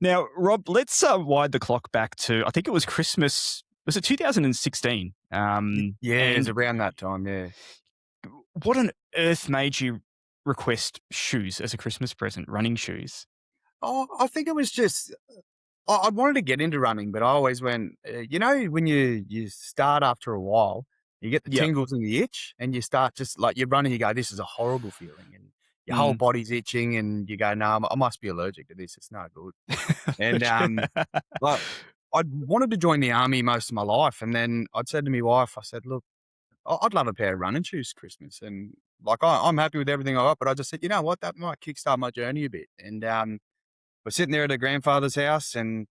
Now, Rob, let's wind the clock back to, I think it was Christmas, was it 2016? Yeah, it's And around that time, yeah. what on earth made you request shoes as a Christmas present, running shoes? Oh, I think it was just I wanted to get into running, but I always went, when you start after a while, you get the Yep. tingles and the itch, and you start just like you're running, you go, this is a horrible feeling, and your whole Mm. body's itching, and you go, no, I must be allergic to this. It's no good. And like I wanted to join the army most of my life, and then I'd said to my wife, I said, look, I'd love a pair of running shoes for Christmas, and like I'm happy with everything I got, but I just said, you know what, that might kickstart my journey a bit, and we're sitting there at her grandfather's house, and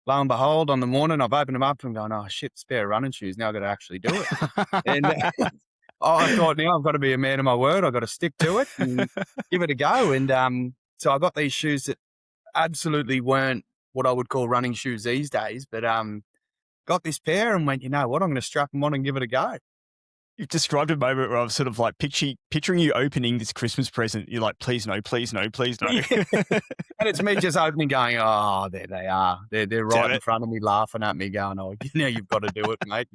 lo and behold, on the morning, I've opened them up and going, "Oh shit, spare of running shoes. Now I've got to actually do it." And I thought, now I've got to be a man of my word. I've got to stick to it and give it a go. And so I got these shoes that absolutely weren't what I would call running shoes these days, but got this pair and went, you know what, I'm going to strap them on and give it a go. You've described a moment where I was sort of like picturing you opening this Christmas present. You're like, please no, please no, please no. Yeah. And it's me just opening, going, "Oh, there they are. They're Damn right in it. front of me, laughing at me, going, oh, now you've got to do it, mate."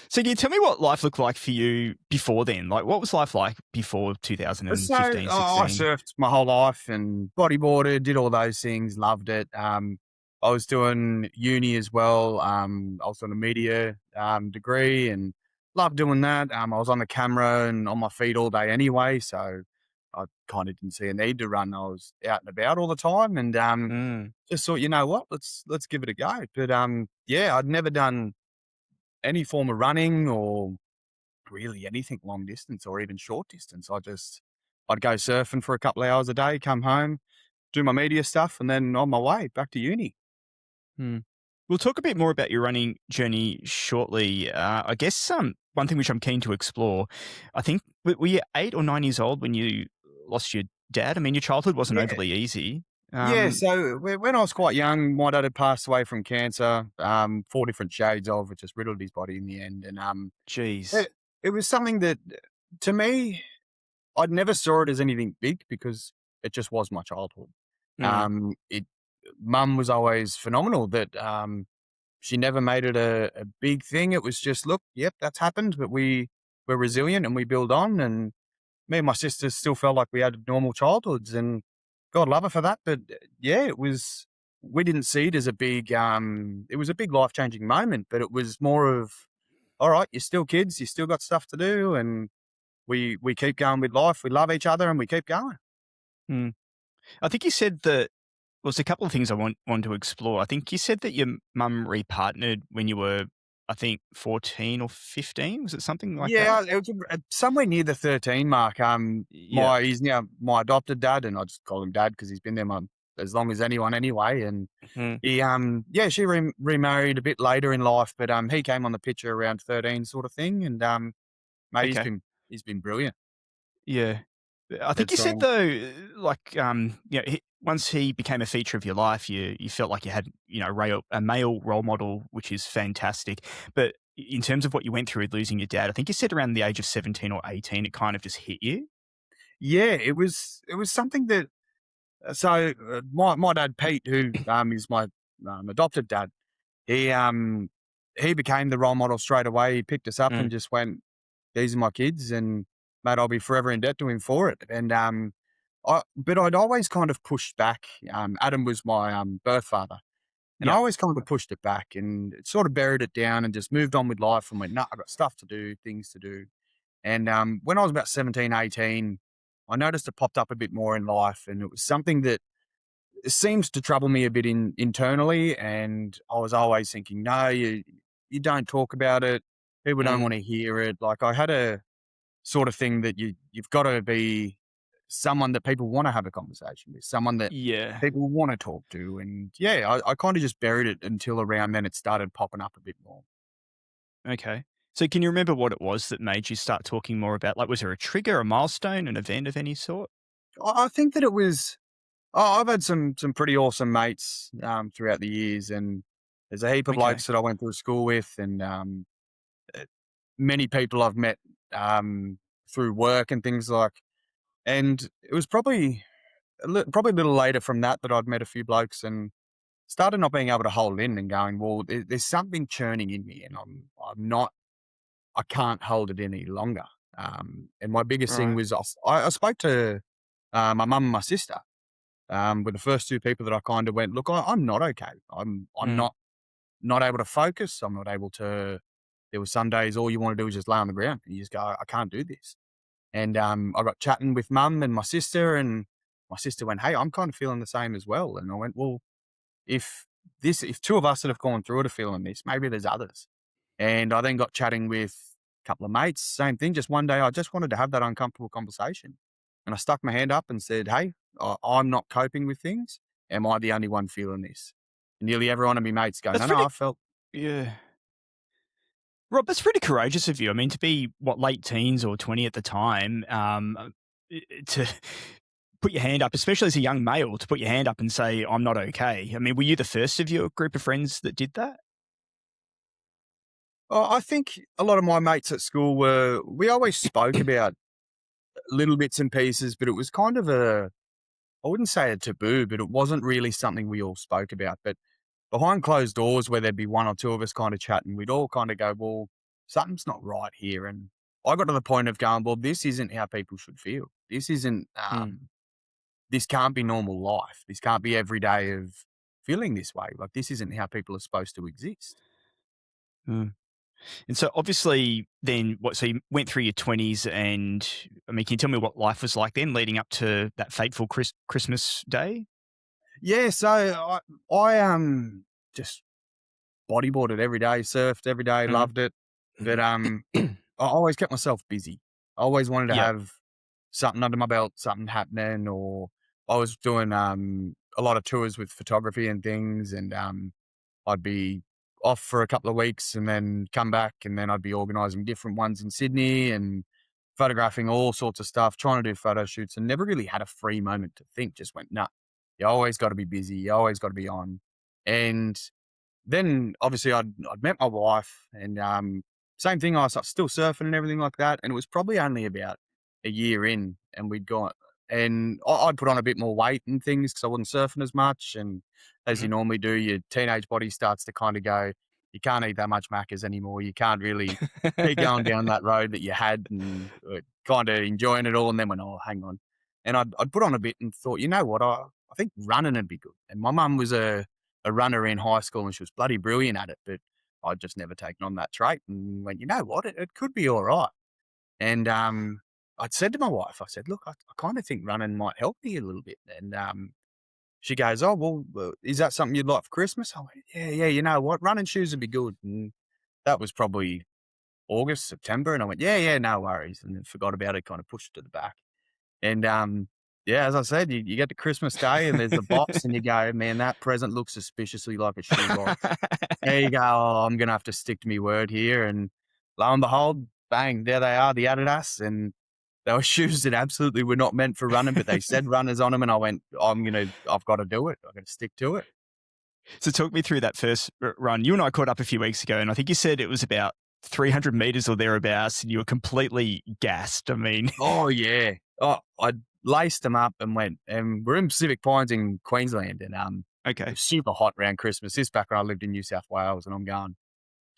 So can you tell me what life looked like for you before then? Like, what was life like before So 2015, I 16? surfed my whole life and bodyboarded, did all those things, loved it. I was doing uni as well. I was on a media degree and loved doing that. I was on the camera and on my feet all day anyway, so I kind of didn't see a need to run. I was out and about all the time, and Mm. just thought, you know what, let's give it a go. But yeah, I'd never done any form of running or really anything long distance or even short distance. I'd go surfing for a couple of hours a day, come home, do my media stuff, and then on my way back to uni. Mm. We'll talk a bit more about your running journey shortly. I guess one thing which I'm keen to explore, I think, were you 8 or 9 years old when you lost your dad? I mean, your childhood wasn't Yeah. overly easy. Yeah, Um, so when I was quite young, my dad had passed away from cancer, four different shades of, which just riddled his body in the end. And Geez. it was something that, to me, I'd never saw it as anything big because it just was my childhood. Mm. It Mum was always phenomenal. That she never made it a big thing. It was just, look, yep, that's happened, but we're resilient and we build on. And me and my sisters still felt like we had normal childhoods, and God love her for that. But yeah, we didn't see it as a big, it was a big life changing moment, but it was more of, all right, you're still kids, you still got stuff to do, and we keep going with life. We love each other and we keep going. Mm. I think you said that. Well, there's a couple of things I want to explore. I think you said that your mum repartnered when you were, I think, 14 or 15. Was it something like that? Yeah, it was somewhere near the 13 mark. Yeah. He's now my adopted dad, and I just call him dad because he's been there as long as anyone anyway. And Mm. he, yeah, she remarried a bit later in life, but he came on the picture around 13, sort of thing. And mate, Okay. he's been brilliant. Yeah. I think you It's said though, like, once he became a feature of your life, you felt like you had, a male role model, which is fantastic. But in terms of what you went through with losing your dad, I think you said around the age of 17 or 18, it kind of just hit you. yeah, it was something that my dad Pete, who is my adopted dad, he he became the role model straight away. He picked us up and Mm. just went, "These are my kids, and mate, I'll be forever in debt to him for it." And but I'd always kind of pushed back. Adam was my birth father, and I Yep. always kind of pushed it back and sort of buried it down and just moved on with life and went, "No, I got stuff to do, things to do." And when I was about 17, 18, I noticed it popped up a bit more in life, and it was something that seems to trouble me a bit internally. And I was always thinking, no, you don't talk about it. People don't Mm. want to hear it. Like I had a sort of thing that you've got to be someone that people want to have a conversation with, someone that Yeah. people want to talk to. And yeah, I kind of just buried it until around then it started popping up a bit more. Okay. So can you remember what it was that made you start talking more about, like, was there a trigger, a milestone, an event of any sort? I think that it was. Oh, I've had some pretty awesome mates throughout the years, and there's a heap of Okay. blokes that I went through school with, and uh, many people I've met through work and things like. And it was probably probably a little later from that I'd met a few blokes and started not being able to hold in and going, well, there's something churning in me, and I'm not, I can't hold it any longer. And my biggest thing Right. was I spoke to my mum and my sister. Were the first two people that I kind of went, look, I'm not okay. I'm Mm. not able to focus. I'm not able to. There were some days all you want to do is just lay on the ground and you just go, I can't do this. And I got chatting with mum and my sister went, hey, I'm kind of feeling the same as well. And I went, well, if if two of us that have gone through it are feeling this, maybe there's others. And I then got chatting with a couple of mates, same thing. Just one day, I just wanted to have that uncomfortable conversation. And I stuck my hand up and said, hey, I'm not coping with things. Am I the only one feeling this? And nearly every one of my mates go, That's no, no, pretty. I felt, Yeah. Rob, that's pretty courageous of you. I mean, to be what, late teens or 20 at the time, to put your hand up, especially as a young male, to put your hand up and say, I'm not okay. I mean, were you the first of your group of friends that did that? I think a lot of my mates at school we always spoke about little bits and pieces, but it was kind of I wouldn't say a taboo, but it wasn't really something we all spoke about. But behind closed doors, where there'd be one or two of us kind of chatting, we'd all kind of go, well, something's not right here. And I got to the point of going, well, this isn't how people should feel. This isn't, Mm, this can't be normal life. This can't be every day of feeling this way. Like, this isn't how people are supposed to exist. mm. And so obviously then what, so you went through your 20s and I mean, can you tell me what life was like then leading up to that fateful Christmas day? Yeah. So just bodyboarded every day, surfed every day, Mm. loved it. But I always kept myself busy. I always wanted to Yep. have something under my belt, something happening, or I was doing a lot of tours with photography and things, and I'd be off for a couple of weeks and then come back, and then I'd be organising different ones in Sydney and photographing all sorts of stuff, trying to do photo shoots, and never really had a free moment to think. Just went, nah, you always got to be busy, you always got to be on, and then obviously I'd met my wife and same thing. I was still surfing and everything like that, and it was probably only about a year in, and we'd gone and I'd put on a bit more weight and things because I wasn't surfing as much. And as you Mhm. normally do, your teenage body starts to kind of go, you can't eat that much macas anymore. You can't really keep going down that road that you had and kind of enjoying it all. And then went, oh, hang on. And I'd put on a bit and thought, you know what, I think running would be good. And my mum was a runner in high school and she was bloody brilliant at it, but I'd just never taken on that trait and went, you know what, it could be all right. And I'd said to my wife, I said, look, I kind of think running might help me a little bit. And she goes, oh, well, is that something you'd like for Christmas? I went, yeah, you know what, running shoes would be good. And that was probably August, September. And I went, yeah, no worries. And then forgot about it, kind of pushed it to the back. And yeah, as I said, you get to Christmas Day and there's the box and you go, man, that present looks suspiciously like a shoebox. There you go. Oh, I'm gonna have to stick to my word here. And lo and behold, bang, there they are, the Adidas. And they were shoes that absolutely were not meant for running, but they said runners on them. And I went, I've got to do it. I've got to stick to it. So talk me through that first run. You and I caught up a few weeks ago, and I think you said it was about 300 meters or thereabouts, and you were completely gassed. I mean, Oh yeah. Oh, I laced them up and went. And we're in Pacific Pines in Queensland, and it okay. was super hot around Christmas. This back when I lived in New South Wales, and I'm going,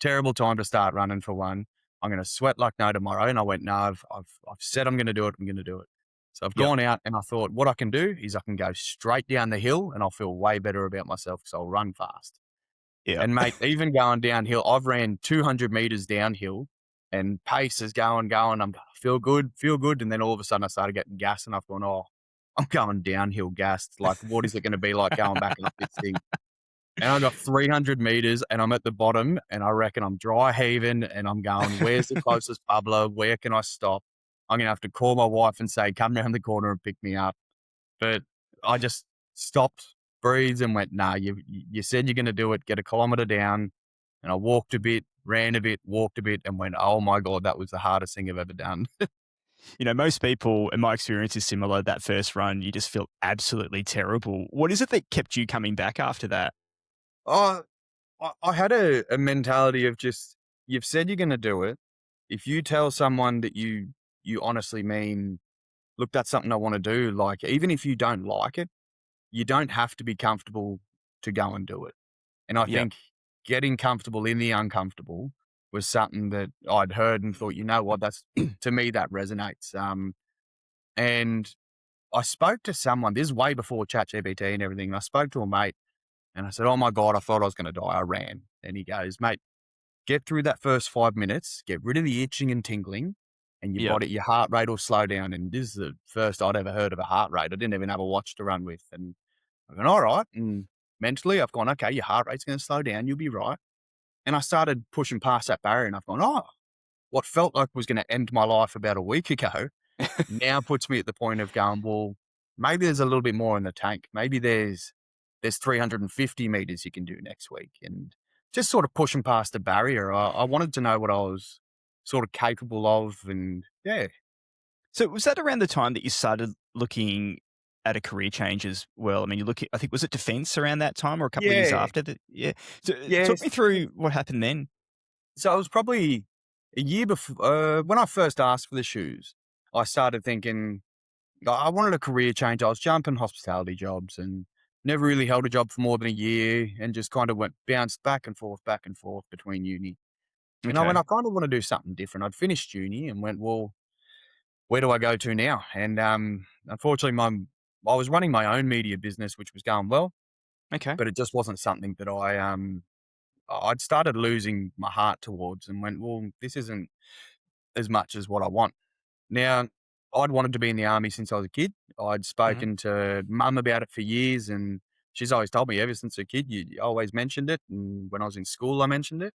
terrible time to start running for one. I'm going to sweat like no tomorrow. And I went, no, I've said I'm going to do it. I'm going to do it. So I've Yep. gone out and I thought what I can do is I can go straight down the hill and I'll feel way better about myself because I'll run fast. Yep. And mate, even going downhill, I've ran 200 meters downhill and pace is going. I'm going, feel good. And then all of a sudden I started getting gas and I've gone, oh, I'm going downhill gassed. Like, what is it going to be like going back up this thing? And I got 300 meters and I'm at the bottom and I reckon I'm dry heaving and I'm going, where's the closest bubbler? Where can I stop? I'm going to have to call my wife and say, come around the corner and pick me up. But I just stopped, breathed and went, nah, you said you're going to do it. Get a kilometer down. And I walked a bit, ran a bit, walked a bit and went, oh my God, that was the hardest thing I've ever done. You know, most people, and my experience is similar, that first run, you just feel absolutely terrible. What is it that kept you coming back after that? Oh, I had a mentality of just, you've said you're going to do it. If you tell someone that you honestly mean look, that's something I want to do. Like, even if you don't like it, you don't have to be comfortable to go and do it. And I Yep. think getting comfortable in the uncomfortable was something that I'd heard and thought, you know what, that's to me, that resonates. And I spoke to someone, this is way before ChatGPT and everything. And I spoke to a mate and I said, oh my God, I thought I was going to die. I ran. And he goes, mate, get through that first 5 minutes, get rid of the itching and tingling, and Yep. your heart rate will slow down. And this is the first I'd ever heard of a heart rate. I didn't even have a watch to run with. And I went, all right. And mentally, I've gone, okay, your heart rate's going to slow down. You'll be right. And I started pushing past that barrier and I've gone, oh, what felt like was going to end my life about a week ago now puts me at the point of going, well, maybe there's a little bit more in the tank. Maybe there's 350 meters you can do next week. And just sort of pushing past the barrier. I wanted to know what I was sort of capable of. And yeah, So was that around the time that you started looking at a career change as well? I mean, you look at, I think, was it defense around that time or a couple of years yeah, after that? Yeah. So talk yes. me through what happened then. So it was probably a year before when I first asked for the shoes. I started thinking, I wanted a career change. I was jumping hospitality jobs and never really held a job for more than a year and just kind of bounced back and forth between uni. And I went, Okay. I kind of want to do something different. I'd finished uni and went, well, where do I go to now? And unfortunately, I was running my own media business, which was going well, Okay. but it just wasn't something that I'd started losing my heart towards and went, well, this isn't as much as what I want. Now, I'd wanted to be in the army since I was a kid. I'd Mhm. spoken to mum about it for years, and she's always told me ever since a kid, you always mentioned it. And when I was in school, I mentioned it.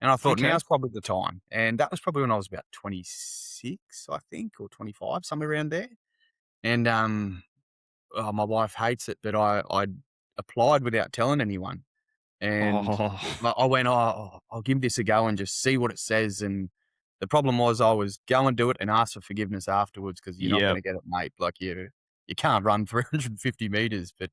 And I thought Okay. now's probably the time. And that was probably when I was about 26, I think, or 25, somewhere around there. And oh, my wife hates it, but I applied without telling anyone. And Oh, I went, "Oh, I'll give this a go and just see what it says." And the problem was I was go and do it and ask for forgiveness afterwards because 'cause you're not yep. gonna get it, mate. Like, you can't run 350 meters, but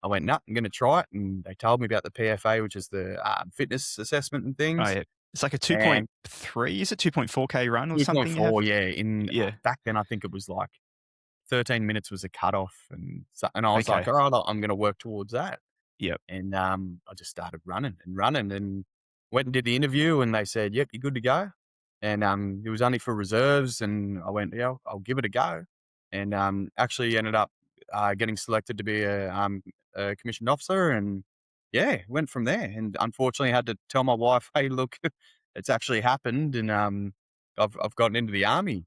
I went, "No, I'm gonna try it." And they told me about the PFA, which is the, fitness assessment and Oh, things, yeah. It's like a and 2.3, is it 2.4K run or something you have? 2.4, yeah, Yeah. back then, I think it was like 13 minutes was a cutoff, and I was like, Okay. "All right, I'm gonna work towards that." Yep. And I just started running and went and did the interview and they said, yep, you're good to go. And it was only for reserves. And I went, yeah, I'll give it a go. And actually ended up getting selected to be a commissioned officer. And yeah, went from there. And unfortunately, I had to tell my wife, hey, look, it's actually happened. And I've gotten into the army.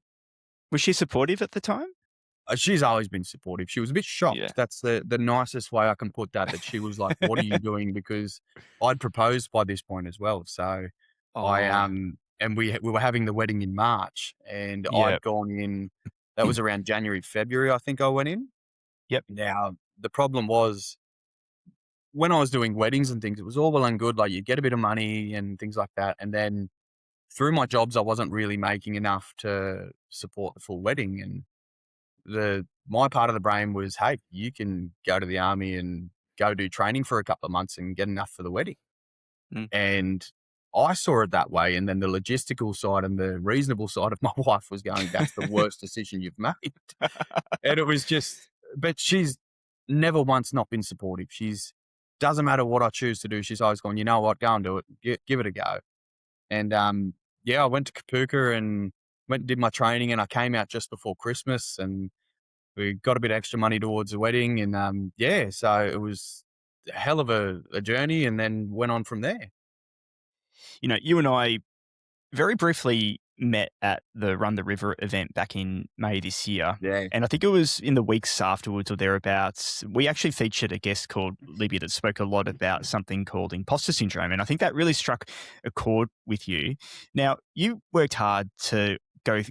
Was she supportive at the time? She's always been supportive. She was a bit Yeah. shocked. That's the nicest way I can put that, that she was like, "What are you doing?" Because I'd proposed by this point as well. So Oh, and we were having the wedding in March, and I'd yep. gone in, that was around January, February, I think I went in. Yep. Now, the problem was when I was doing weddings and things, it was all well and good, like, you get a bit of money and things like that, and then through my jobs, I wasn't really making enough to support the full wedding, and the my part of the brain was, "Hey, you can go to the army and go do training for a couple of months and get enough for the wedding." Mm. And I saw it that way, and then the logistical side and the reasonable side of my wife was going, "That's the worst decision you've made." And it was just, but she's never once not been supportive. She's doesn't matter what I choose to do, she's always going, "You know what? Go and do it. Give it a go." And, yeah, I went to Kapuka and went and did my training, and I came out just before Christmas, and we got a bit of extra money towards the wedding and, yeah, so it was a hell of a journey and then went on from there. You and I very briefly met at the Run the River event back in May this year. Yeah. And I think it was in the weeks afterwards or thereabouts, we actually featured a guest called Libby that spoke a lot about something called imposter syndrome. And I think that really struck a chord with you. Now, you worked hard to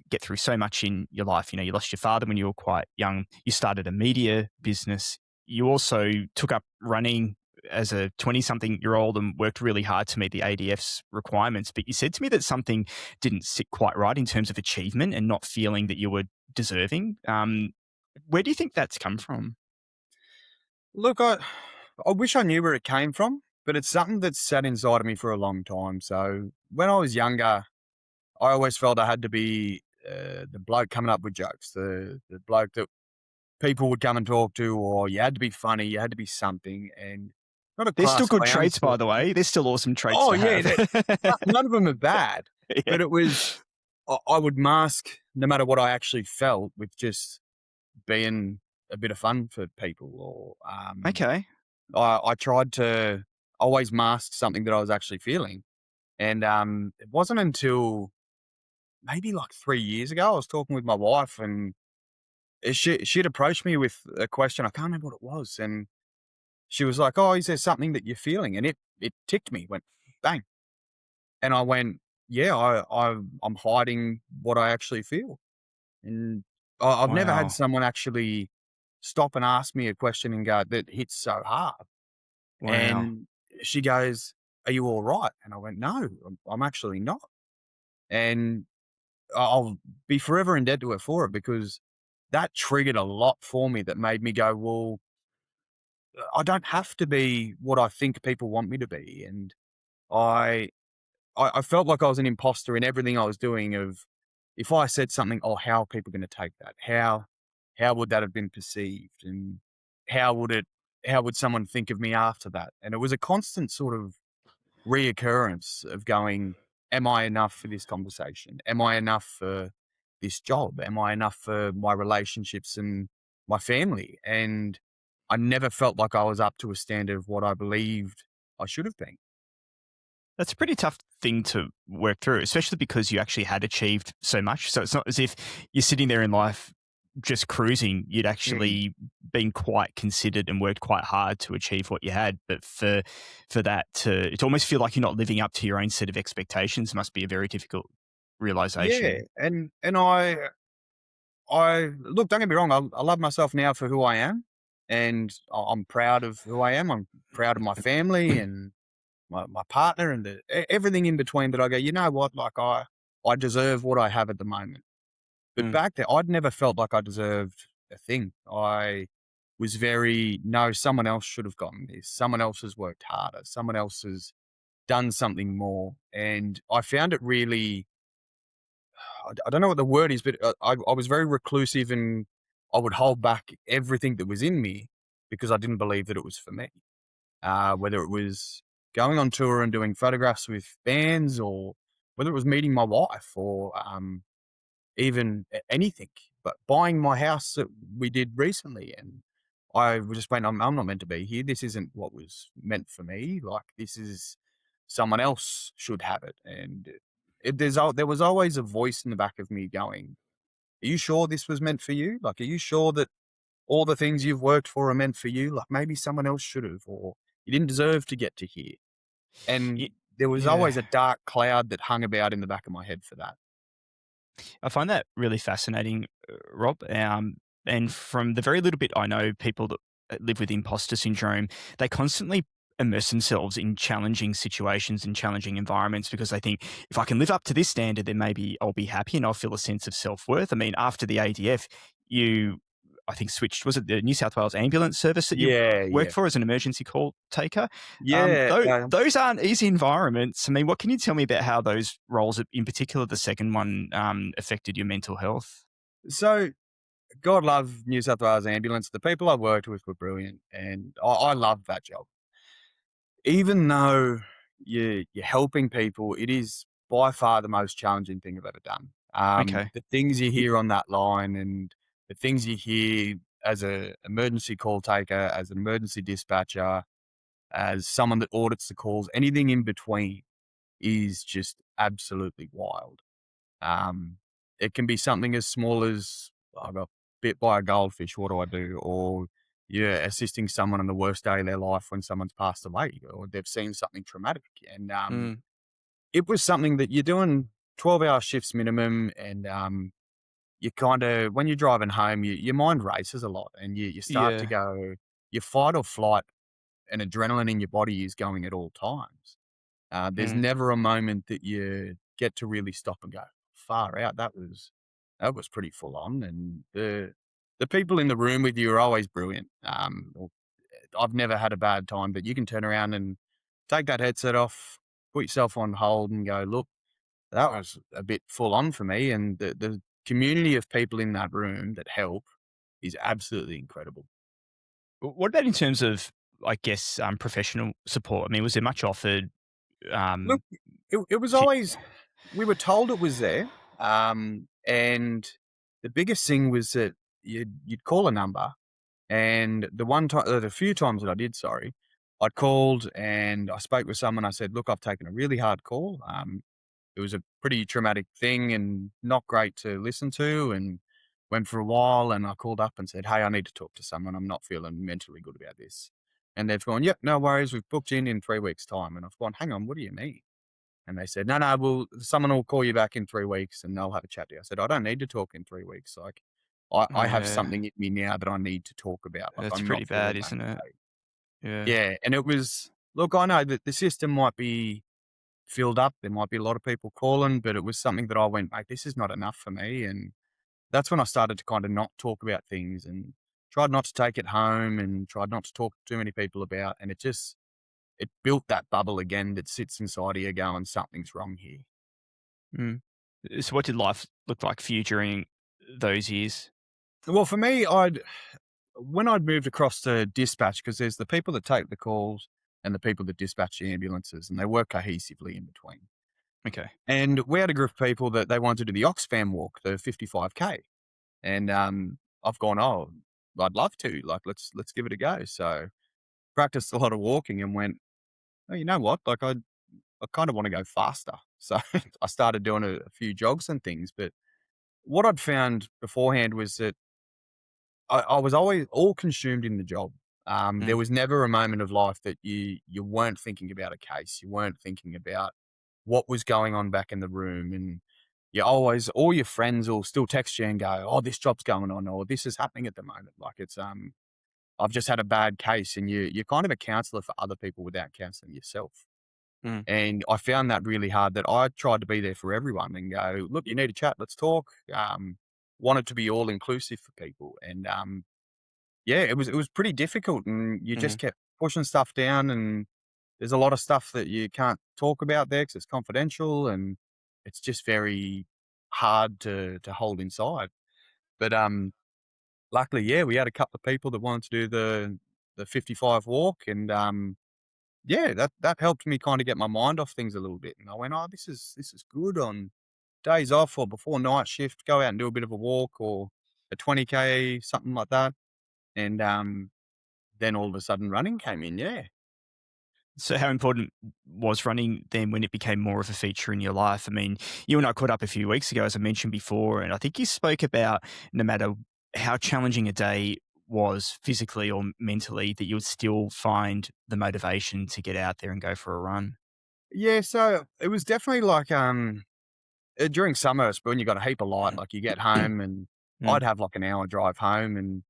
get through so much in your life. You lost your father when you were quite young. You started a media business. You also took up running as a 20-something-year-old and worked really hard to meet the ADF's requirements. But you said to me that something didn't sit quite right in terms of achievement and not feeling that you were deserving. Where do you think that's come from? Look, I wish I knew where it came from, but it's something that's sat inside of me for a long time. So when I was younger, I always felt I had to be the bloke coming up with jokes, the bloke that people would come and talk to, or you had to be funny, you had to be something, and not a They're still class good clown traits, by sort the of thing. way. They're still awesome traits Oh, to yeah, have. that none of them are bad, Yeah. but it was I would mask no matter what I actually felt with just being a bit of fun for people, or Okay. I tried to always mask something that I was actually feeling, and it wasn't until maybe like 3 years ago I was talking with my wife, and she'd approached me with a question. I can't remember what it was, and she was like, "Oh, is there something that you're feeling?" And it ticked me, went bang, and I went, "Yeah, I'm hiding what I actually feel." And I've never had Wow. someone actually stop and ask me a question and go that hits so hard. Wow. And she goes, "Are you all right?" And I went, "No, I'm actually not." And I'll be forever indebted to her for it, because that triggered a lot for me that made me go, "Well, I don't have to be what I think people want me to be." And I I felt like I was an imposter in everything I was doing. Of if I said something, oh, how are people going to take that? How would that have been perceived? And how would it? How would someone think of me after that? And it was a constant sort of reoccurrence of going, am I enough for this conversation? Am I enough for this job? Am I enough for my relationships and my family? And I never felt like I was up to a standard of what I believed I should have been. That's a pretty tough thing to work through, especially because you actually had achieved so much. So it's not as if you're sitting there in life just cruising. You'd Mm. actually been quite considered and worked quite hard to achieve what you had. But for that to almost feel like you're not living up to your own set of expectations must be a very difficult Yeah, realization. and I look. Don't get me wrong. I love myself now for who I am, and I'm proud of who I am. I'm proud of my family and my partner, and everything in between. But I go, you know what? Like I deserve what I have at the moment. But Mm. back there, I'd never felt like I deserved a thing. I was very no. Someone else should have gotten this. Someone else has worked harder. Someone else has done something more, and I found it really. I don't know what the word is, but I was very reclusive, and I would hold back everything that was in me because I didn't believe that it was for me. Whether it was going on tour and doing photographs with bands, or whether it was meeting my wife, or even anything, but buying my house that we did recently. And I just went, I'm not meant to be here. This isn't what was meant for me. Like, this is someone else should have it. And there was always a voice in the back of me going, are you sure this was meant for you? Like, are you sure that all the things you've worked for are meant for you? Like, maybe someone else should have, or you didn't deserve to get to here. Y- And there was Yeah. always a dark cloud that hung about in the back of my head for that. I find that really fascinating, Rob. And from the very little bit I know, people that live with imposter syndrome, they constantly immerse themselves in challenging situations and challenging environments because they think if I can live up to this standard, then maybe I'll be happy and I'll feel a sense of self worth. I mean, after the ADF, you, I think, switched, was it the New South Wales ambulance service that you Yeah, worked yeah. for as an emergency call taker? Yeah, Those aren't easy environments. I mean, what can you tell me about how those roles, in particular the second one, affected your mental health? so God love New South Wales Ambulance. The people I worked with were brilliant, and I loved that job. Even though you're helping people, it is by far the most challenging thing I've ever done. Okay. The things you hear on that line, and the things you hear as a emergency call taker, as an emergency dispatcher, as someone that audits the calls, anything in between is just absolutely wild. Um, it can be something as small as I got bit by a goldfish. What do I do? Or yeah, assisting someone on the worst day of their life when someone's passed away, or they've seen something traumatic. And Mm, it was something that you're doing 12-hour shifts minimum, and you kind of when you're driving home, your mind races a lot, and you start to yeah. go, your fight or flight and adrenaline in your body is going at all times. There's Mm. never a moment that you get to really stop and go, "Far out, that was pretty full on." And the people in the room with you are always brilliant. I've never had a bad time, but you can turn around and take that headset off, put yourself on hold and go, "Look, that was a bit full on for me." And the community of people in that room that help is absolutely incredible. What about in terms of, I guess, professional support? I mean, was there much offered? Look, Um, it was to, always we were told it was there, and the biggest thing was that you'd call a number, and the few times that I did, sorry, I'd called and I spoke with someone. I said, "Look, I've taken a really hard call. It was a pretty traumatic thing and not great to listen to, and went for a while. And I called up and said, 'Hey, I need to talk to someone. I'm not feeling mentally good about this.' And they've gone, 'Yep, no worries. We've booked you in 3 weeks' time.' And I've gone, 'Hang on, what do you mean?' And they said, 'No, no, someone will call you back in 3 weeks and they'll have a chat to you.' I said, 'I don't need to talk in 3 weeks. Like, I have yeah, something in me now that I need to talk about. Like, that's I'm pretty not bad, feeling isn't it? okay.' Yeah. Yeah. And it was, look, I know that the system might be filled up. There might be a lot of people calling, but it was something that I went, mate, this is not enough for me. And that's when I started to kind of not talk about things and tried not to take it home and tried not to talk to too many people about. And it built that bubble again that sits inside of you going, something's wrong here. Mm. So, what did life look like for you during those years? Well, for me, when I'd moved across to dispatch, because there's the people that take the calls and the people that dispatch the ambulances, and they work cohesively in between. Okay. And we had a group of people that they wanted to do the Oxfam walk, the 55K. And I've gone, oh, I'd love to. Like, let's give it a go. So practiced a lot of walking and went, oh, you know what? Like, I kind of want to go faster. So I started doing a few jogs and things. But what I'd found beforehand was that I was always all consumed in the job. There Mm, was never a moment of life that you weren't thinking about a case. You weren't thinking about what was going on back in the room, and you always all your friends will still text you and go, "Oh, this job's going on," or "This is happening at the moment." Like it's I've just had a bad case, and you're kind of a counselor for other people without counseling yourself. mm, And I found that really hard. That I tried to be there for everyone and go, "Look, you need a chat. Let's talk." Wanted to be all inclusive for people, and yeah, it was pretty difficult, and you just mm, kept pushing stuff down, and there's a lot of stuff that you can't talk about there 'cause it's confidential, and it's just very hard to hold inside. But, luckily, yeah, we had a couple of people that wanted to do the 55 walk, and, yeah, that helped me kinda get my mind off things a little bit, and I went, "Oh, this is good on days off or before night shift, go out and do a bit of a walk or a 20K, something like that." And, then all of a sudden running came in, yeah. So, how important was running then when it became more of a feature in your life? I mean, you and I caught up a few weeks ago, as I mentioned before, and I think you spoke about no matter how challenging a day was physically or mentally, that you would still find the motivation to get out there and go for a run. Yeah, so it was definitely like, during summer, it's when you got a heap of light, like you get home and Mm. I'd have like an hour drive home, and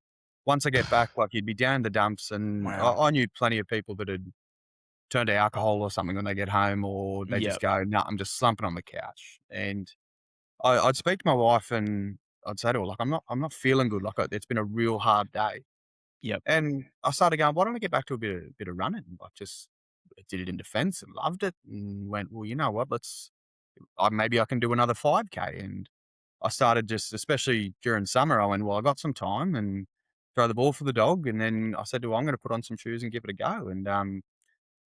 once I get back, like you'd be down in the dumps, and Wow. I knew plenty of people that had turned to alcohol or something when they get home, or they just Yep. go, "No, I'm just slumping on the couch." And I'd speak to my wife and I'd say to her, like, I'm not feeling good. Like it's been a real hard day. Yep. And I started going, why don't I get back to a bit of running? Like just I did it in defense and loved it, and went, well, you know what? Maybe I can do another 5K. And I started just, especially during summer, I went, well, I got some time and throw the ball for the dog. And then I said, well, I'm going to put on some shoes and give it a go. And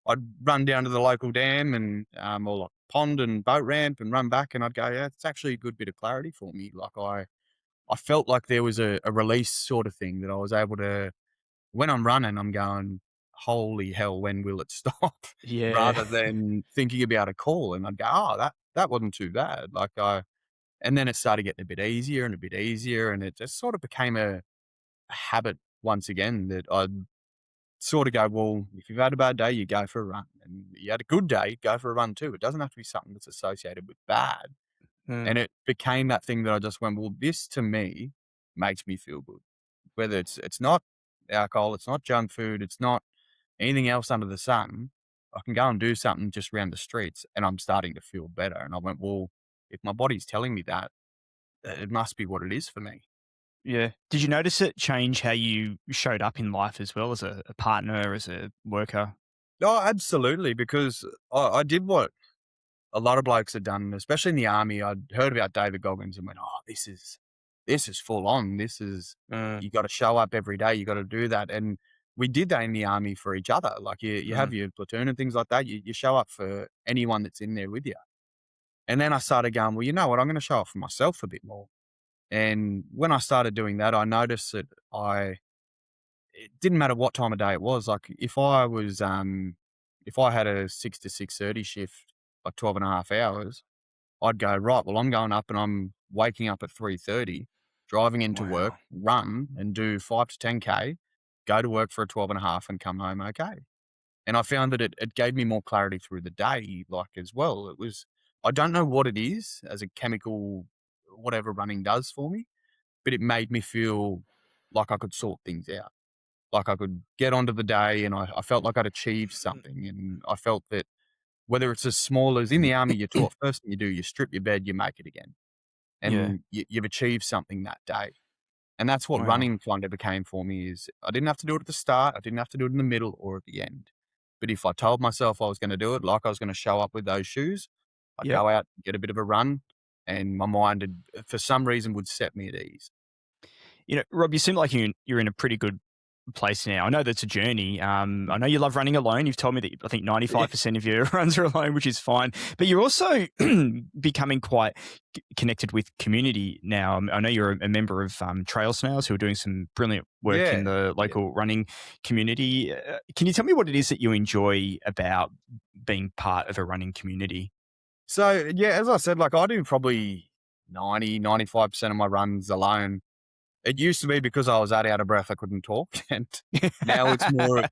I'd run down to the local dam and or like pond and boat ramp and run back. And I'd go, yeah, it's actually a good bit of clarity for me. Like I felt like there was a release sort of thing that I was able to, when I'm running, I'm going, holy hell, when will it stop? Yeah. Rather than thinking about a call. And I'd go, oh, that wasn't too bad. And then it started getting a bit easier and a bit easier. And it just sort of became a habit once again that I'd sort of go, well, if you've had a bad day, you go for a run. And you had a good day, go for a run too. It doesn't have to be something that's associated with bad. Mm. And it became that thing that I just went, well, this to me makes me feel good. Whether it's not alcohol, it's not junk food, it's not anything else under the sun. I can go and do something just around the streets and I'm starting to feel better. And I went, well, if my body's telling me that, it must be what it is for me. Yeah. Did you notice it change how you showed up in life as well as a partner, as a worker? Oh, absolutely. Because I did what? a lot of blokes had done, especially in the army. I'd heard about David Goggins and went, "Oh, this is full on. This is Mm, you got to show up every day. You got to do that." And we did that in the army for each other. Like you mm, have your platoon and things like that. You show up for anyone that's in there with you. And then I started going, well, you know what? I'm going to show up for myself a bit more. And when I started doing that, I noticed that it didn't matter what time of day it was. Like if I had a 6 to 6:30 shift, like 12 and a half hours, I'd go, right, well, I'm going up and I'm waking up at 3:30, driving into work, wow. run and do 5 to 10K, go to work for a 12 and a half and come home okay. And I found that it gave me more clarity through the day, like as well. I don't know what it is as a chemical, whatever running does for me, but it made me feel like I could sort things out. Like I could get onto the day and I felt like I'd achieved something. And I felt that whether it's as small as in the army, you're taught first thing you do, you strip your bed, you make it again. Yeah. And you've achieved something that day. And that's what Wow. running kind of became for me is I didn't have to do it at the start. I didn't have to do it in the middle or at the end. But if I told myself I was going to do it, like I was going to show up with those shoes, I'd Yep. go out, get a bit of a run, and my mind for some reason, would set me at ease. Rob, you seem like you're in a pretty good place now. I know that's a journey. I know you love running alone. You've told me that I think Yeah. 95% of your runs are alone, which is fine. But you're also becoming quite connected with community now. I know you're a member of Trail Snails who are doing some brilliant work in Yeah. the Yeah. local running community. Can you tell me what it is that you enjoy about being part of a running community? So, yeah, as I said, like I do probably 90, 95% of my runs alone. It used to be because I was that out of breath, I couldn't talk. And now it's more,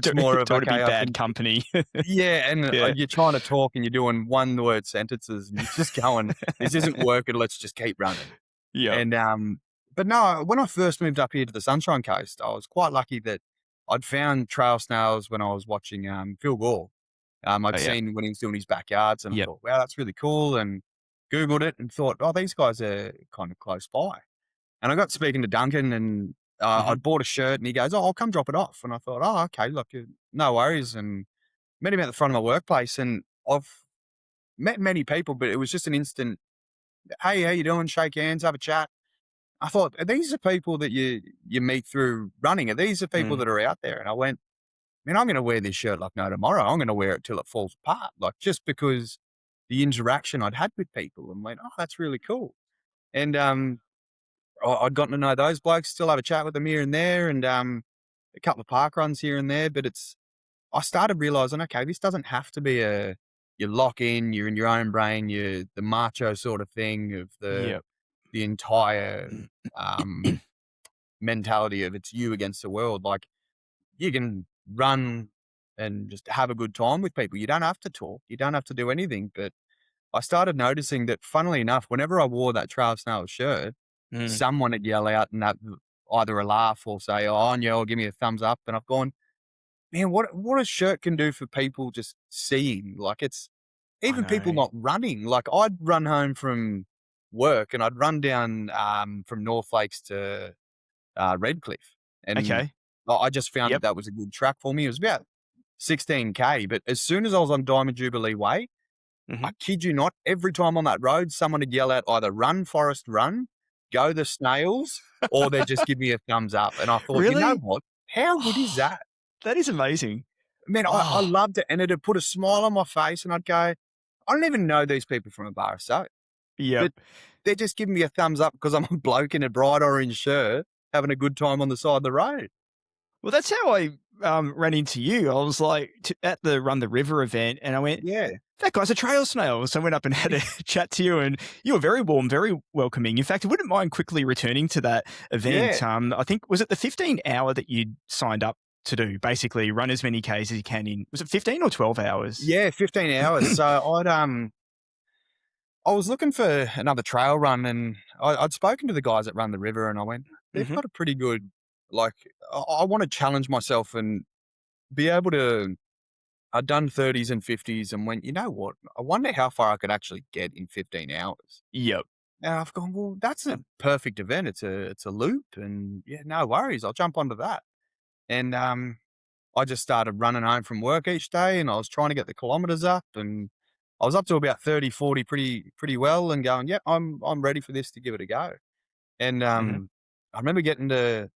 don't, of, don't want to be okay, I bad can, company. yeah. And Yeah. you're trying to talk and you're doing one word sentences and you're just going, this isn't working. Let's just keep running. Yep. And, but no, when I first moved up here to the Sunshine Coast, I was quite lucky that I'd found trail snails when I was watching, Phil Gore. Oh, I'd yeah. seen when he was doing his backyards and I Yep. thought, wow, that's really cool. And Googled it and thought, oh, these guys are kind of close by. And I got speaking to Duncan and Hmm. I'd bought a shirt and he goes, oh, I'll come drop it off. And I thought, oh, okay, look, no worries. And met him at the front of my workplace and I've met many people, but it was just an instant, hey, how you doing? Shake hands, have a chat. I thought, are these the people that you meet through running? Are these the people Mm, that are out there? And I went, man, I'm going to wear this shirt like no tomorrow. I'm going to wear it till it falls apart. Like just because the interaction I'd had with people and went, oh, that's really cool. And I'd gotten to know those blokes, still have a chat with them here and there, and a couple of park runs here and there. But I started realizing, okay, this doesn't have to be you lock in, you're in your own brain, you're the macho sort of thing of yep. the entire um, mentality of it's you against the world. Like you can run and just have a good time with people. You don't have to talk. You don't have to do anything. But I started noticing that, funnily enough, whenever I wore that Trail Snail shirt, Mm, someone would yell out and that either a laugh or say, "Oh, on you," or give me a thumbs up. And I've gone, man, what a shirt can do for people just seeing. Like it's I even people know. not running. Like I'd run home from work and I'd run down from North Lakes to Redcliffe, and Okay. I just found that Yep. that was a good track for me. It was about 16K, but as soon as I was on Diamond Jubilee Way, I Mhm. kid you not, every time on that road, someone would yell out either "Run, Forest, run," "Go the snails," or they'd just give me a thumbs up. And I thought, you know Really? what? How good is Oh, that? that is amazing. Man, I Oh, loved it, and it'd put a smile on my face, and I'd go, I don't even know these people from a bar of soap, yep. but they're just giving me a thumbs up because I'm a bloke in a bright orange shirt having a good time on the side of the road. Well, that's how I ran into you. I was like at the Run the River event, and I went, Yeah, "That guy's a trail snail." So I went up and had a chat to you, and you were very warm, very welcoming. In fact, I wouldn't mind quickly returning to that yeah. event. I think was it the 15-hour that you signed up to do? Basically, run as many k's as you can in. Was it 15 or 12 hours? Yeah, 15 hours. So I was looking for another trail run and I'd spoken to the guys that run the river and I went, they've Hmm. got a pretty good, like, I want to challenge myself and be able to, I'd done 30s and 50s and went, you know what? I wonder how far I could actually get in 15 hours. Yep. And I've gone, well, that's a perfect event. It's a loop and yeah, no worries. I'll jump onto that. And, I just started running home from work each day and I was trying to get the kilometers up and I was up to about 30, 40 pretty well and going, "Yep, I'm ready for this to give it a go." And, Mhm. I remember getting to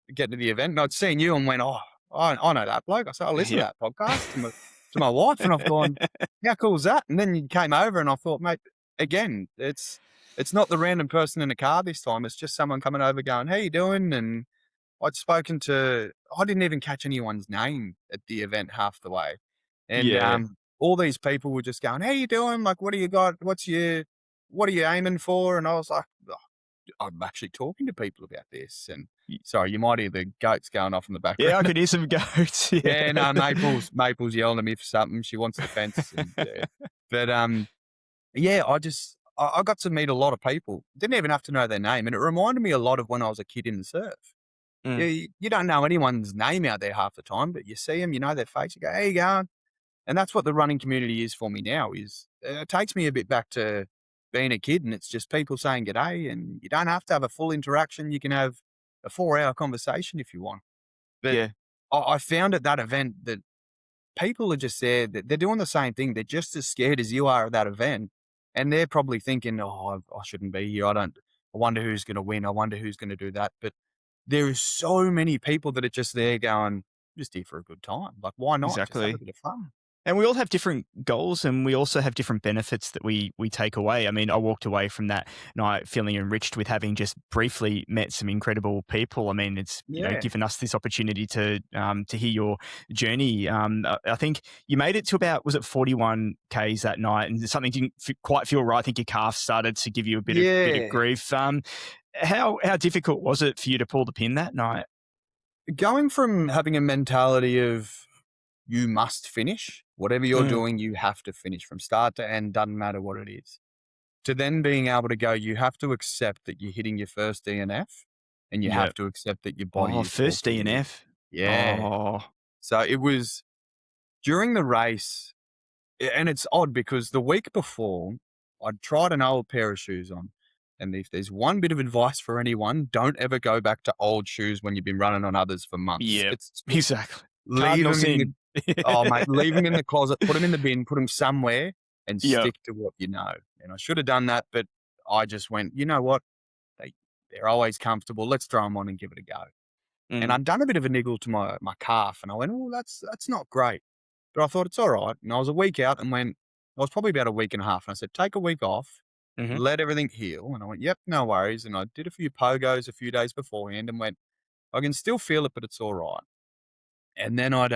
the event, and I'd seen you and went, "Oh, I know that bloke." I said, "I listened to Yep. that podcast," to my wife, and I've gone, "How cool is that?" And then you came over and I thought, "Mate, again, it's not the random person in the car this time, it's just someone coming over going, 'How you doing?'" And I didn't even catch anyone's name at the event half the way. And, Yeah. all these people were just going, "How you doing? Like, what do you got? What are you aiming for?" And I was like, "Oh, I'm actually talking to people about this." And Y sorry, you might hear the goats going off in the yeah, I background. could hear some goats, yeah. Yeah, no, Maple's yelling at me for something. She wants the fence and, but, yeah, I got to meet a lot of people. Didn't even have to know their name, and it reminded me a lot of when I was a kid in the surf. Mm, You don't know anyone's name out there half the time, but you see them, you know their face, you go, "How you going?" And that's what the running community is for me now, is, it takes me a bit back to being a kid, and it's just people saying "G'day," and you don't have to have a full interaction, you can have a 4-hour conversation if you want. But yeah, I found at that event that people are just there, that they're doing the same thing, they're just as scared as you are at that event, and they're probably thinking, "Oh, I shouldn't be here, I wonder who's gonna win, I wonder who's gonna do that." But there is so many people that are just there going, "Just here for a good time." Like, why not? Just have a exactly. bit of fun. And we all have different goals, and we also have different benefits that we take away. I mean, I walked away from that night feeling enriched with having just briefly met some incredible people. I mean, it's Yeah. given us this opportunity to hear your journey. I think you made it to about, was it 41 k's that night, and something didn't quite feel right. I think your calf started to give you a bit of Yeah. grief. How difficult was it for you to pull the pin that night? Going from having a mentality of you must finish, whatever you're Mm, doing, you have to finish from start to end, doesn't matter what it is, to then being able to go, you have to accept that you're hitting your first DNF and you yeah. have to accept that your body Oh, is first talking to you. DNF. Yeah. Oh, So it was during the race, and it's odd because the week before, I'd tried an old pair of shoes on. And if there's one bit of advice for anyone, don't ever go back to old shoes when you've been running on others for months. yeah, It's just exactly. leave Cardinal them in the sin. oh, mate, leave them in the closet, put them in the bin, put them somewhere, and Yep. stick to what you know. And I should have done that, but I just went, "You know what? They they're always comfortable. Let's throw them on and give it a go." And Mm, I'd done a bit of a niggle to my calf, and I went, "Oh, that's not great." But I thought, "It's alright." And I was a week out and went I was probably about a week and a half, and I said, "Take a week off, mhm. let everything heal." And I went, "Yep, no worries." And I did a few pogos a few days beforehand and went, "I can still feel it, but it's alright." And then I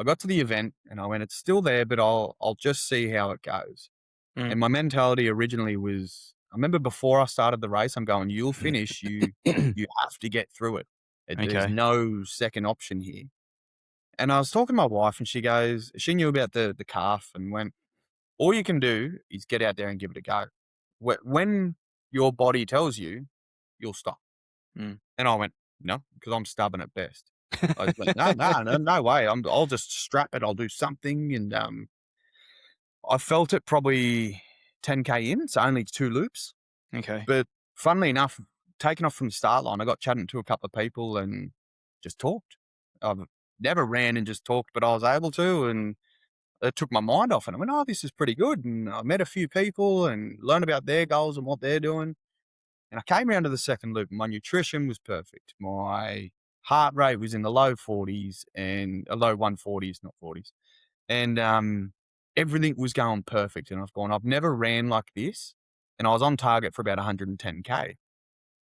got to the event and I went, "It's still there, but I'll just see how it goes." Mm. And my mentality originally was, I remember before I started the race, I'm going, "You'll finish. You have to get through it. There's Okay. no second option here." And I was talking to my wife, and she knew about the calf and went, "All you can do is get out there and give it a go. When your body tells you, you'll stop." Mm. And I went, "No, because I'm stubborn at best." I was like, No way. I'll just strap it. I'll do something." And I felt it probably 10K in, so only 2 loops. Okay. But funnily enough, taking off from the start line, I got chatting to a couple of people and just talked. I've never ran and just talked, but I was able to, and it took my mind off it. I went, "Oh, this is pretty good." And I met a few people and learned about their goals and what they're doing. And I came around to the second loop, and my nutrition was perfect. My heart rate was in the low 40s and a low 140s, not 40s. And everything was going perfect. And I've never ran like this. And I was on target for about 110K.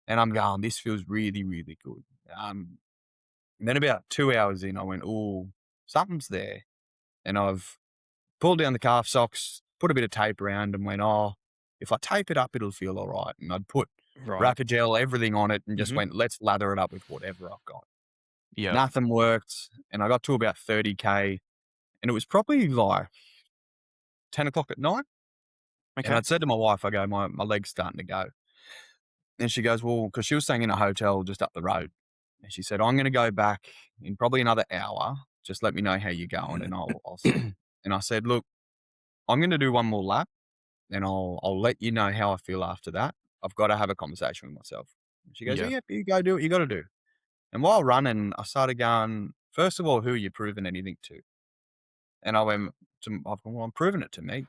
And I'm going, "This feels really, really good." Um, and then about 2 hours in, I went, "Oh, something's there." And I've pulled down the calf socks, put a bit of tape around, and went, "Oh, if I tape it up, it'll feel all right." And I'd put Right. Rapid Gel, everything on it, and just Mhm. went, "Let's lather it up with whatever I've got." Yep. Nothing worked, and I got to about 30K, and it was probably like 10 o'clock at night. And Okay. I'd said to my wife, I go, my leg's starting to go. And she goes, "Well," because she was staying in a hotel just up the road. And she said, "I'm going to go back in probably another hour. Just let me know how you're going, and I'll see." And I said, "Look, I'm going to do one more lap, and I'll let you know how I feel after that. I've got to have a conversation with myself." And she goes, Yeah. "Yeah, you go do what you got to do." And while running, I started going, "First of all, who are you proving anything to?" And I went, I've gone, "Well, I'm proving it to me."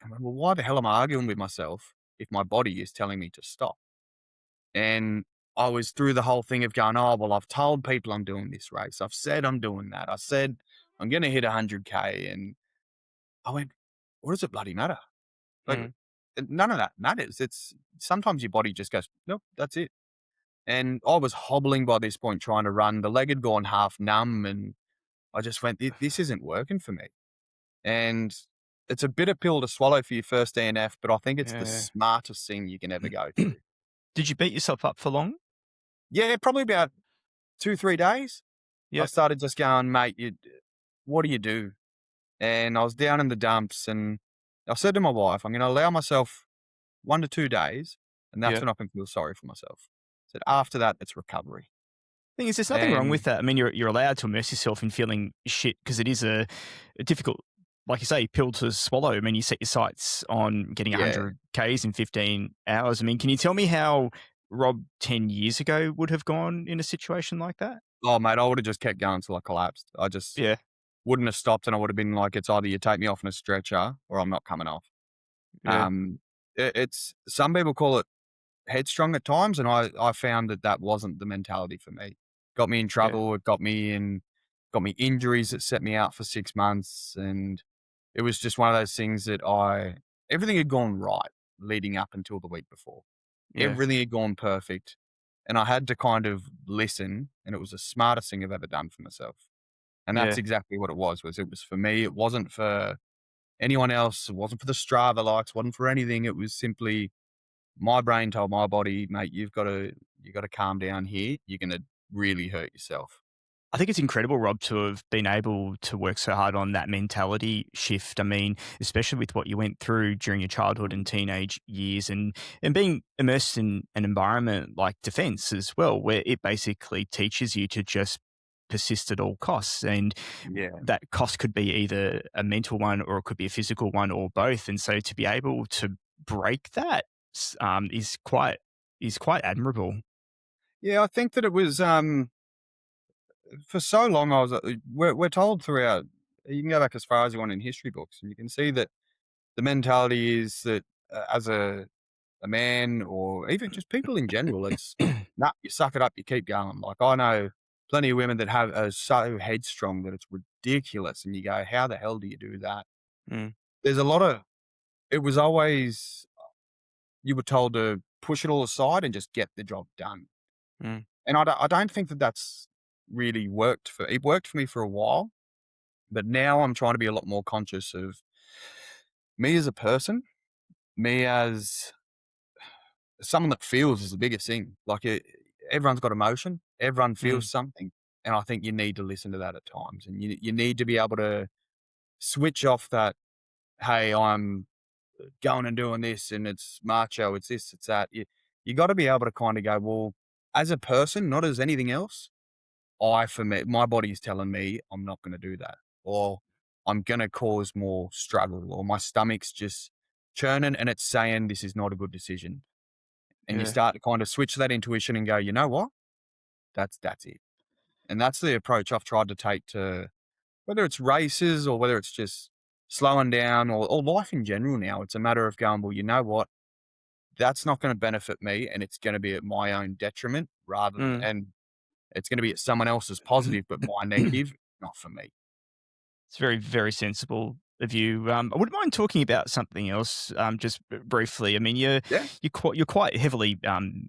I went, well, why the hell am I arguing with myself if my body is telling me to stop? And I was through the whole thing of going, oh, well, I've told people I'm doing this race. I've said I'm doing that. I said I'm going to hit 100K. And I went, what does it bloody matter? Like, Mm. none of that matters. It's sometimes your body just goes, nope, that's it. And I was hobbling by this point trying to run. The leg had gone half numb. And I just went, this isn't working for me. And it's a bitter pill to swallow for your first DNF, but I think it's the Yeah. smartest thing you can ever go through. Did you beat yourself up for long? Yeah, probably about 2, 3 days. I Yeah. started just going, mate, what do you do? And I was down in the dumps, and I said to my wife, I'm going to allow myself 1 to 2 days, and that's Yeah. when I can feel sorry for myself. I said, after that, it's recovery. Thing is, there's nothing wrong with And that. I mean, you're allowed to immerse yourself in feeling shit because it is a difficult, like you say, pill to swallow. I mean, you set your sights on getting yeah, 100 Ks in 15 hours. I mean, can you tell me how Rob 10 years ago would have gone in a situation like that? oh, mate, I would have just kept going until I collapsed. I just Yeah. wouldn't have stopped, and I would have been like, it's either you take me off in a stretcher or I'm not coming off. Yeah. Um, it's some people call it headstrong at times, and I found that that wasn't the mentality for me. Got me in Yeah. trouble. It got me injuries that set me out for 6 months, and it was just one of those things that everything had gone right leading up until the week before. Yeah. Everything had gone perfect, and I had to kind of listen, and it was the smartest thing I've ever done for myself. And that's Yeah. exactly what it was for me. It wasn't for anyone else. It wasn't for the Strava likes. It wasn't for anything. It was simply my brain told my body, mate, you got to calm down here. You're going to really hurt yourself. I think it's incredible, Rob, to have been able to work so hard on that mentality shift. I mean, especially with what you went through during your childhood and teenage years and being immersed in an environment like defense as well, where it basically teaches you to just persist at all costs. And Yeah. that cost could be either a mental one or it could be a physical one or both. And so to be able to break that is quite admirable. Yeah, I think that it was for so long. We're told throughout. You can go back as far as you want in history books, and you can see that the mentality is that as a man or even just people in general, it's nah, you suck it up, you keep going. Like I know plenty of women that are so headstrong that it's ridiculous, and you go, how the hell do you do that? Mm, There's a lot of. It was always you were told to push it all aside and just get the job done. mm, And I don't think that that's really worked it worked for me for a while, but now I'm trying to be a lot more conscious of me as a person, me as someone that feels is the biggest thing. Like everyone's got emotion, everyone feels mm, something. And I think you need to listen to that at times. And you need to be able to switch off that, hey, I'm going and doing this and it's macho, it's this, it's that. You got to be able to kind of go, well, as a person, not as anything else, for me, my body is telling me I'm not going to do that, or I'm going to cause more struggle, or my stomach's just churning and it's saying this is not a good decision. And you yeah. start to kind of switch that intuition and go, you know what? That's it. And that's the approach I've tried to take to whether it's races or whether it's just slowing down or life in general now. It's a matter of going, well, you know what? That's not going to benefit me and it's going to be at my own detriment Mm. and it's going to be at someone else's positive, but my negative, not for me. It's very, very sensible of you. I wouldn't mind talking about something else, just briefly. I mean, Yeah. you're quite heavily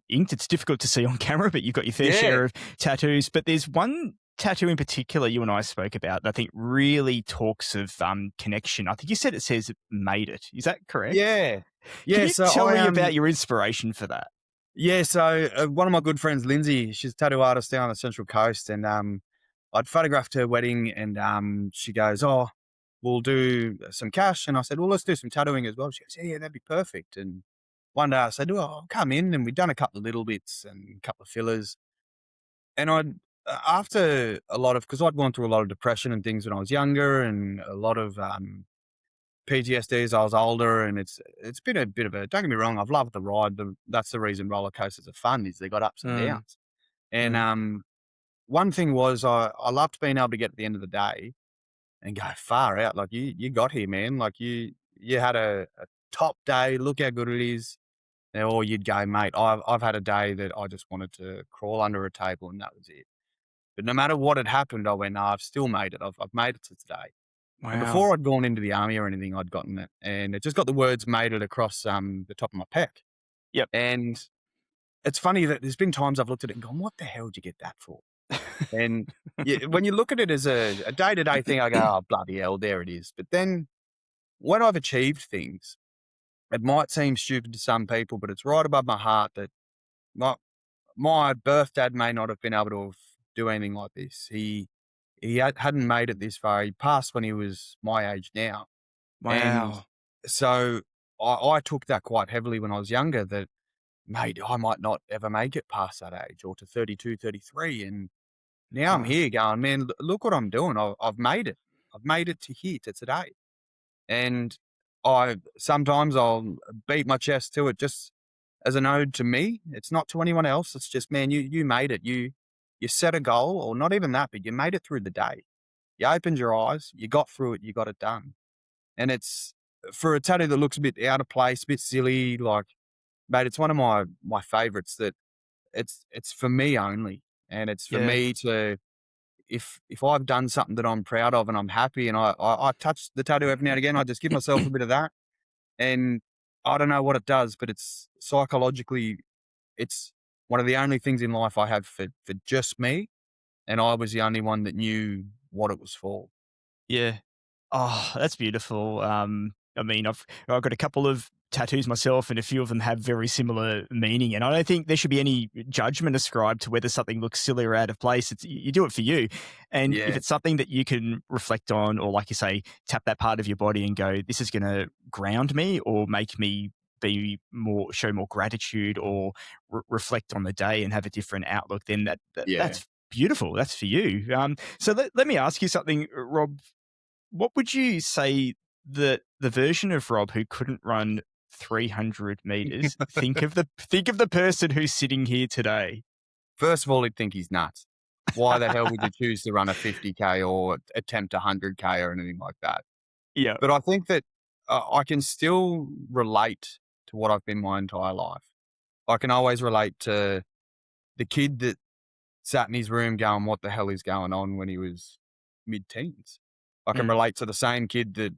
inked. It's difficult to see on camera, but you've got your fair Yeah. share of tattoos. But there's one tattoo in particular you and I spoke about that I think really talks of connection. I think you said it says "made it." Is that correct? Yeah. Can Yeah. you So tell me about your inspiration for that? yeah. So one of my good friends, Lindsay, she's a tattoo artist down on the Central Coast, and I'd photographed her wedding, and she goes, "Oh, we'll do some cash," and I said, "Well, let's do some tattooing as well." She goes, "Yeah, that'd be perfect." And one day I said, "Oh, I'll come in," and we'd done a couple of little bits and a couple of fillers, and after a lot of because I'd gone through a lot of depression and things when I was younger, and a lot of PTSD as I was older, and it's been a bit of a don't get me wrong, I've loved the ride. That's the reason roller coasters are fun is they got ups and Mm, downs. And mm, one thing was I loved being able to get to the end of the day and go far out. Like you got here, man. Like you had a top day, look how good it is, or you'd go, mate, I've had a day that I just wanted to crawl under a table and that was it. But no matter what had happened, I went, no, I've still made it. I've made it to today. And Wow. before I'd gone into the army or anything, I'd gotten it, and it just got the words "made it" across the top of my pec. Yep. And it's funny that there's been times I've looked at it and gone, "What the hell did you get that for?" And when you look at it as a day-to-day thing, I go, "Oh, bloody hell, there it is." But then when I've achieved things, it might seem stupid to some people, but it's right above my heart that my my birth dad may not have been able to do anything like this. He hadn't made it this far. He passed when he was my age now. And Wow. so I took that quite heavily when I was younger that, mate, I might not ever make it past that age or to 32, 33. And now I'm Huh. here going, man, look what I'm doing. I've made it. I've made it to here, to today. And sometimes I'll beat my chest to it just as an ode to me. It's not to anyone else. It's just, man, you made it. You set a goal, or not even that, but you made it through the day. You opened your eyes, you got through it, you got it done. And it's for a tattoo that looks a bit out of place, a bit silly, like, mate, it's one of my favorites that it's for me only. And it's for Yeah. me to, if I've done something that I'm proud of and I'm happy and I touch the tattoo every now and again, I just give myself a bit of that. And I don't know what it does, but it's psychologically, it's one of the only things in life I have for just me. And I was the only one that knew what it was for. Yeah. Oh, that's beautiful. I mean, I've got a couple of tattoos myself, and a few of them have very similar meaning. And I don't think there should be any judgment ascribed to whether something looks silly or out of place. You do it for you, and if Yeah, it's something that you can reflect on, or like you say, tap that part of your body and go, "This is going to ground me," or make me show more gratitude, or reflect on the day and have a different outlook. Then yeah. that's beautiful. That's for you. So let me ask you something, Rob. What would you say that the version of Rob who couldn't run 300 meters, think of the person who's sitting here today? First of all, he'd think he's nuts. Why the hell would you choose to run a 50K or attempt a 100K or anything like that? Yeah. But I think that I can still relate to what I've been my entire life. I can always relate to the kid that sat in his room going, what the hell is going on, when he was mid-teens. I can Mm, relate to the same kid that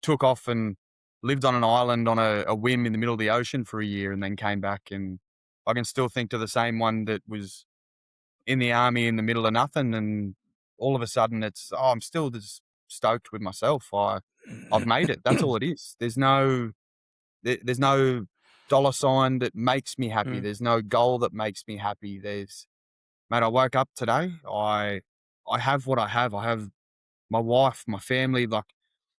took off and lived on an island on a whim in the middle of the ocean for a year and then came back. And I can still think to the same one that was in the army in the middle of nothing. And all of a sudden I'm still just stoked with myself. I've made it. That's all it is. There's no dollar sign that makes me happy. mm, There's no goal that makes me happy. Mate, I woke up today. I have what I have. I have my wife, my family. Like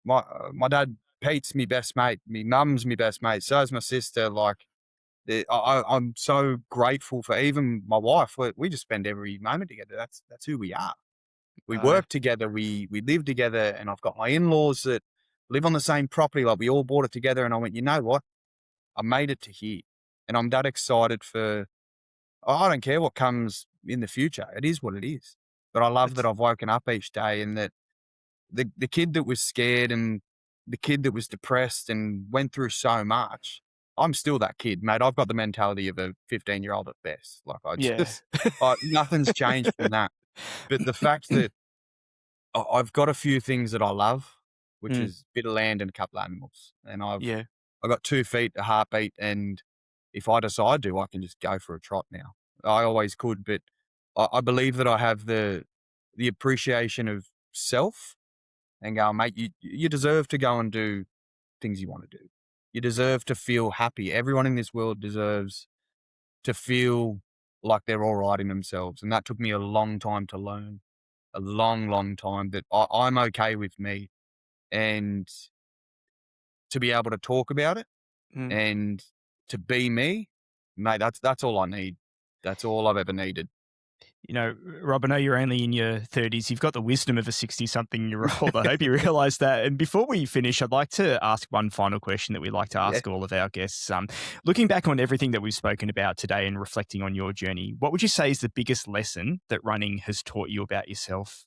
my dad Pete's my best mate. My mum's my best mate. So's my sister. Like I'm so grateful for even my wife. We just spend every moment together. That's who we are. We uh, work together. We live together. And I've got my in-laws that live on the same property. Like we all bought it together. And I went, you know what? I made it to here, and I'm that excited for. I don't care what comes in the future. It is what it is. But I love that that's I've woken up each day, and that the kid that was scared and the kid that was depressed and went through so much, I'm still that kid, mate. I've got the mentality of a 15-year-old at best. Like yeah. nothing's changed from that. But the fact that I've got a few things that I love, which Mm, is a bit of land and a couple of animals, and yeah. I've got 2 feet, a heartbeat, and if I decide to, I can just go for a trot now. I always could, but I believe that I have the appreciation of self and go, mate, you deserve to go and do things you want to do. You deserve to feel happy. Everyone in this world deserves to feel like they're all right in themselves. And that took me a long time to learn, a long, long time, that I'm okay with me, and to be able to talk about it Mm. and to be me, mate, that's all I need. That's all I've ever needed. You know, Rob, I know you're only in your 30s. You've got the wisdom of a 60-something-year-old. I hope you realize that. And before we finish, I'd like to ask one final question that we like to Yeah. ask all of our guests. Looking back on everything that we've spoken about today and reflecting on your journey, what would you say is the biggest lesson that running has taught you about yourself?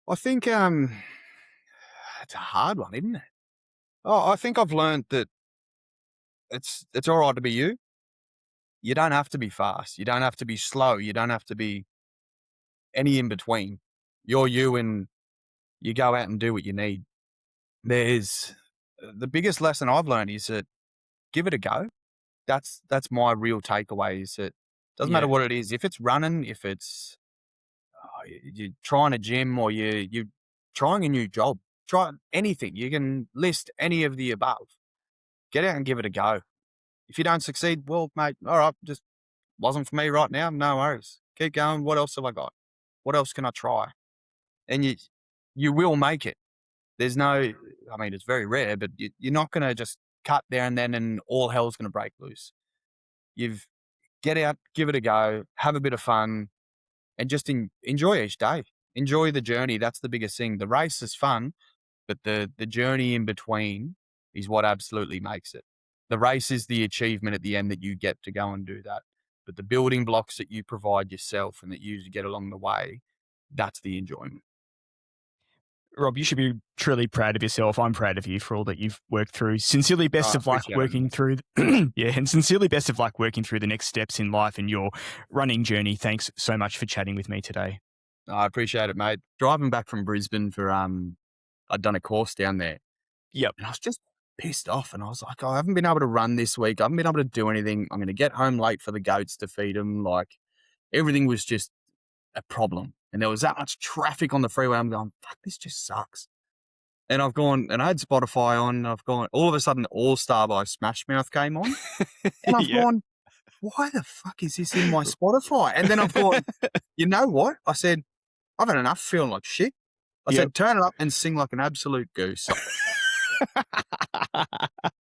I think That's a hard one, isn't it? Oh, I think I've learned that it's all right to be you. You don't have to be fast. You don't have to be slow. You don't have to be any in between. You're you, and you go out and do what you need. There's the biggest lesson I've learned is that give it a go. That's my real takeaway is that doesn't matter Yeah. what it is. If it's running, if it's you're trying a gym or you're trying a new job, try anything. You can list any of the above. Get out and give it a go. If you don't succeed, well, mate, all right, just wasn't for me right now. No worries. Keep going. What else have I got? What else can I try? And you will make it. There's no, I mean, it's very rare, but you're not going to just cut there and then and all hell's going to break loose. You've get out, give it a go, have a bit of fun, and just enjoy each day. Enjoy the journey. That's the biggest thing. The race is fun, but the journey in between is what absolutely makes it. The race is the achievement at the end that you get to go and do that. But the building blocks that you provide yourself and that you get along the way, that's the enjoyment. Rob, you should be truly proud of yourself. I'm proud of you for all that you've worked through. Sincerely best I of luck appreciate it, working mate. through, yeah, and sincerely best of luck working through the next steps in life and your running journey. Thanks so much for chatting with me today. I appreciate it, mate. Driving back from Brisbane for I'd done a course down there, Yep. and I was just pissed off. And I was like, I haven't been able to run this week. I haven't been able to do anything. I'm going to get home late for the goats to feed them. Like everything was just a problem, and there was that much traffic on the freeway. I'm going, fuck, this just sucks. And I've gone and I had Spotify on. And I've gone all of a sudden, All Star by Smash Mouth came on, and I've Yep. gone, why the fuck is this in my Spotify? And then I've gone, you know what? I said, I've had enough feeling like shit. I Yep. said, turn it up and sing like an absolute goose.